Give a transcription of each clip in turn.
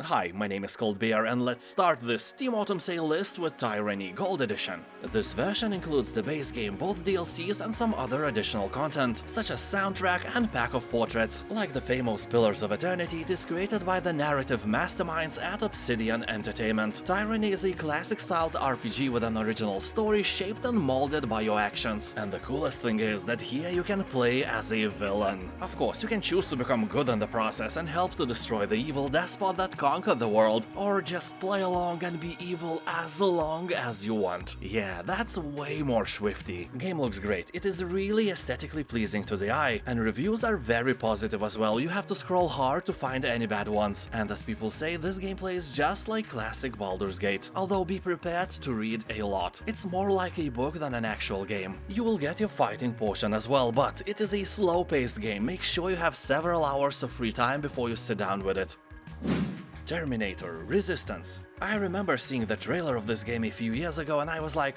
Hi, my name is Coldbear and let's start this Steam Autumn Sale list with Tyranny Gold Edition. This version includes the base game, both DLCs and some other additional content, such as soundtrack and pack of portraits. Like the famous Pillars of Eternity, it is created by the narrative masterminds at Obsidian Entertainment. Tyranny is a classic-styled RPG with an original story shaped and molded by your actions. And the coolest thing is that here you can play as a villain. Of course, you can choose to become good in the process and help to destroy the evil despot that conquer the world, or just play along and be evil as long as you want. Yeah, that's way more swifty. Game looks great, it is really aesthetically pleasing to the eye, and reviews are very positive as well. You have to scroll hard to find any bad ones. And as people say, this gameplay is just like classic Baldur's Gate, although be prepared to read a lot. It's more like a book than an actual game. You will get your fighting portion as well, but it is a slow-paced game. Make sure you have several hours of free time before you sit down with it. Terminator Resistance. I remember seeing the trailer of this game a few years ago and I was like,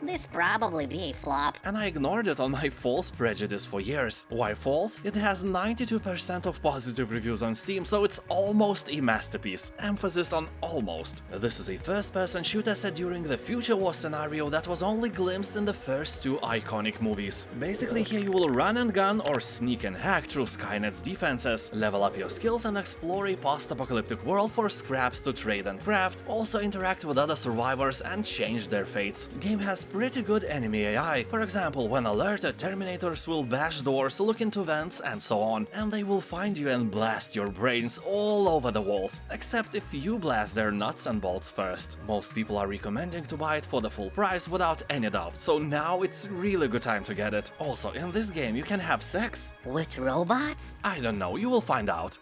this probably be a flop. And I ignored it on my false prejudice for years. Why false? It has 92% of positive reviews on Steam, so it's almost a masterpiece. Emphasis on almost. This is a first-person shooter set during the future war scenario that was only glimpsed in the first two iconic movies. Basically, here you will run and gun or sneak and hack through Skynet's defenses, level up your skills and explore a post-apocalyptic world for scraps to trade and craft, also interact with other survivors and change their fates. Game has pretty good enemy AI. For example, when alerted, Terminators will bash doors, look into vents and so on, and they will find you and blast your brains all over the walls, except if you blast their nuts and bolts first. Most people are recommending to buy it for the full price without any doubt, so now it's really good time to get it. Also, in this game you can have sex. With robots? I don't know, you will find out.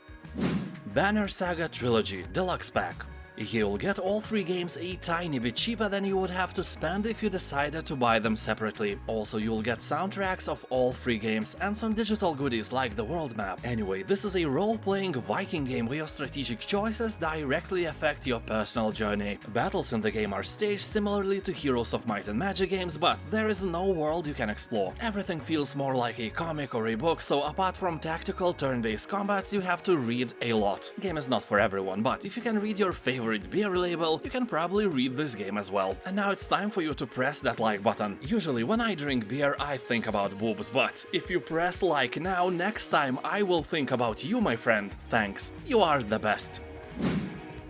Banner Saga Trilogy Deluxe Pack. You'll get all three games a tiny bit cheaper than you would have to spend if you decided to buy them separately. Also, you'll get soundtracks of all three games and some digital goodies like the world map. Anyway, this is a role-playing Viking game where your strategic choices directly affect your personal journey. Battles in the game are staged similarly to Heroes of Might and Magic games, but there is no world you can explore. Everything feels more like a comic or a book, so apart from tactical turn-based combats, you have to read a lot. Game is not for everyone, but if you can read your favorite beer label, you can probably read this game as well. And now it's time for you to press that like button. Usually when I drink beer I think about boobs, but if you press like now, next time I will think about you, my friend. Thanks, you are the best.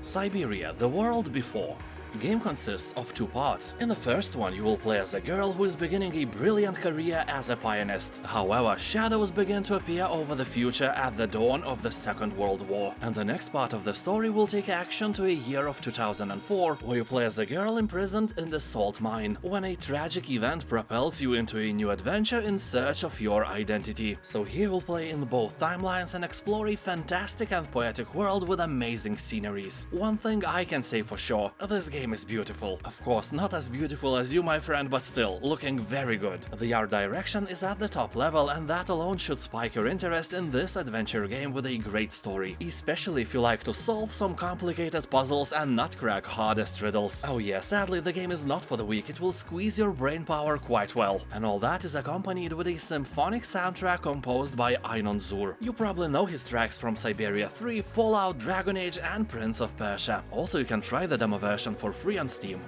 Syberia, The World Before. Game consists of two parts. In the first one, you will play as a girl who is beginning a brilliant career as a pianist. However, shadows begin to appear over the future at the dawn of the Second World War. And the next part of the story will take action to a year of 2004, where you play as a girl imprisoned in the salt mine, when a tragic event propels you into a new adventure in search of your identity. So here we'll play in both timelines and explore a fantastic and poetic world with amazing sceneries. One thing I can say for sure, this game is beautiful. Of course, not as beautiful as you, my friend, but still, looking very good. The art direction is at the top level, and that alone should spike your interest in this adventure game with a great story, especially if you like to solve some complicated puzzles and not crack hardest riddles. Oh yeah, sadly, the game is not for the weak, it will squeeze your brain power quite well. And all that is accompanied with a symphonic soundtrack composed by Einon Zur. You probably know his tracks from Syberia 3, Fallout, Dragon Age and Prince of Persia. Also, you can try the demo version for free on Steam.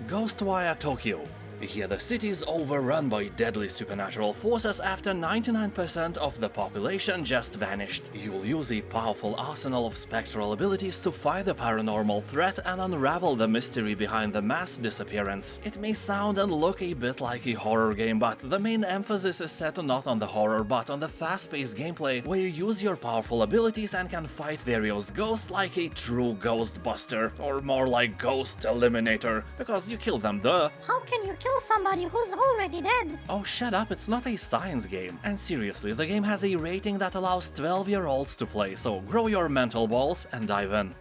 Ghostwire Tokyo. Here the city is overrun by deadly supernatural forces after 99% of the population just vanished. You will use a powerful arsenal of spectral abilities to fight the paranormal threat and unravel the mystery behind the mass disappearance. It may sound and look a bit like a horror game, but the main emphasis is set not on the horror but on the fast-paced gameplay, where you use your powerful abilities and can fight various ghosts like a true Ghostbuster, or more like Ghost Eliminator, because you kill them, duh. How can you kill somebody who's already dead? Oh, shut up, it's not a science game. And seriously, the game has a rating that allows 12-year-olds to play, so grow your mental balls and dive in.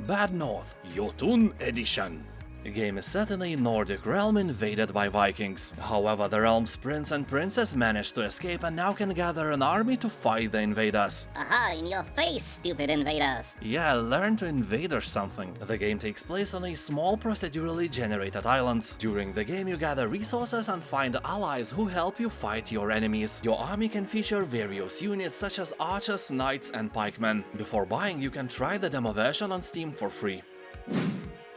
Bad North Jotunn Edition. The game is set in a Nordic realm invaded by Vikings. However, the realm's prince and princess managed to escape and now can gather an army to fight the invaders. Aha, in your face, stupid invaders. Yeah, learn to invade or something. The game takes place on a small procedurally generated island. During the game you gather resources and find allies who help you fight your enemies. Your army can feature various units such as archers, knights and pikemen. Before buying you can try the demo version on Steam for free.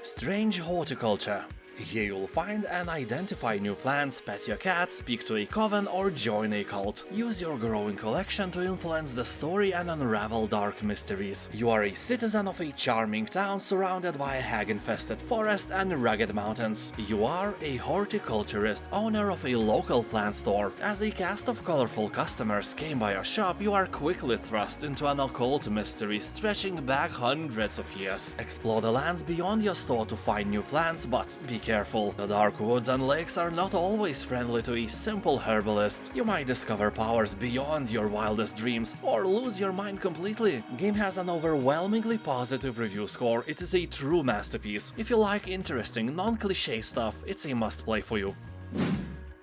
Strange Horticulture. Here you'll find and identify new plants, pet your cat, speak to a coven or join a cult. Use your growing collection to influence the story and unravel dark mysteries. You are a citizen of a charming town surrounded by a hag-infested forest and rugged mountains. You are a horticulturist, owner of a local plant store. As a cast of colorful customers came by your shop, you are quickly thrust into an occult mystery stretching back hundreds of years. Explore the lands beyond your store to find new plants, but be careful. The dark woods and lakes are not always friendly to a simple herbalist. You might discover powers beyond your wildest dreams, or lose your mind completely. Game has an overwhelmingly positive review score. It is a true masterpiece. If you like interesting, non-cliché stuff, it's a must-play for you.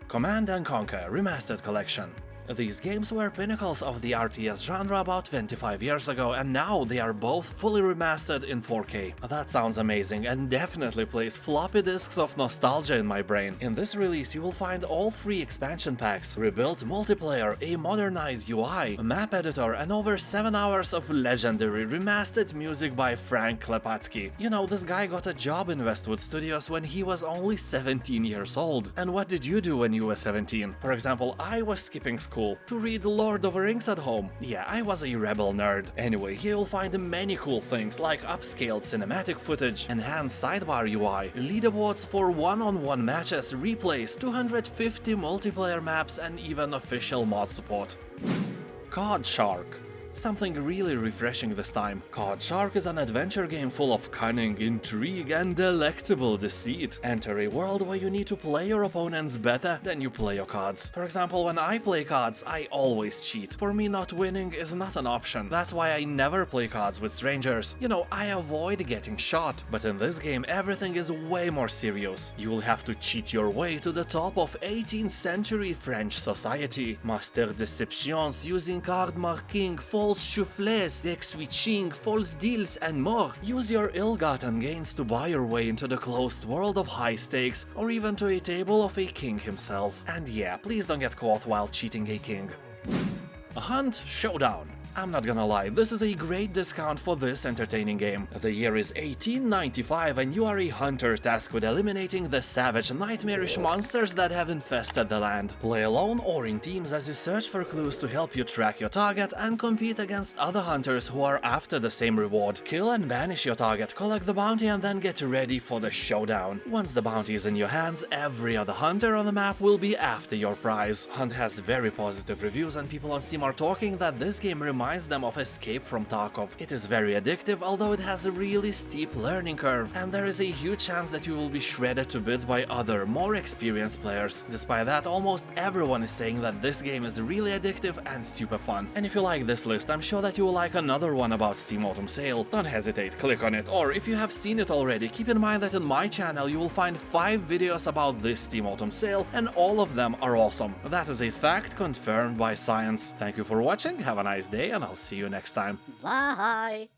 Command & Conquer Remastered Collection. These games were pinnacles of the RTS genre about 25 years ago, and now they are both fully remastered in 4K. That sounds amazing and definitely plays floppy disks of nostalgia in my brain. In this release you will find all 3 expansion packs, rebuilt multiplayer, a modernized UI, a map editor, and over 7 hours of legendary remastered music by Frank Klepatsky. You know, this guy got a job in Westwood Studios when he was only 17 years old. And what did you do when you were 17? For example, I was skipping school to read Lord of the Rings at home. Yeah, I was a rebel nerd. Anyway, here you'll find many cool things like upscaled cinematic footage, enhanced sidebar UI, leaderboards for one-on-one matches, replays, 250 multiplayer maps, and even official mod support. Card Shark. Something really refreshing this time. Card Shark is an adventure game full of cunning, intrigue, and delectable deceit. Enter a world where you need to play your opponents better than you play your cards. For example, when I play cards, I always cheat. For me, not winning is not an option. That's why I never play cards with strangers. You know, I avoid getting shot. But in this game, everything is way more serious. You will have to cheat your way to the top of 18th century French society. Master deceptions using card marking, false soufflés, deck switching, false deals, and more. Use your ill-gotten gains to buy your way into the closed world of high stakes, or even to a table of a king himself. And yeah, please don't get caught while cheating a king. Hunt Showdown. I'm not gonna lie, this is a great discount for this entertaining game. The year is 1895 and you are a hunter tasked with eliminating the savage, nightmarish monsters that have infested the land. Play alone or in teams as you search for clues to help you track your target and compete against other hunters who are after the same reward. Kill and banish your target, collect the bounty, and then get ready for the showdown. Once the bounty is in your hands, every other hunter on the map will be after your prize. Hunt has very positive reviews and people on Steam are talking that this game reminds them of Escape from Tarkov. It is very addictive, although it has a really steep learning curve, and there is a huge chance that you will be shredded to bits by other, more experienced players. Despite that, almost everyone is saying that this game is really addictive and super fun. And if you like this list, I'm sure that you will like another one about Steam Autumn Sale. Don't hesitate, click on it, or if you have seen it already, keep in mind that in my channel you will find 5 videos about this Steam Autumn Sale, and all of them are awesome. That is a fact confirmed by science. Thank you for watching, have a nice day, and I'll see you next time. Bye.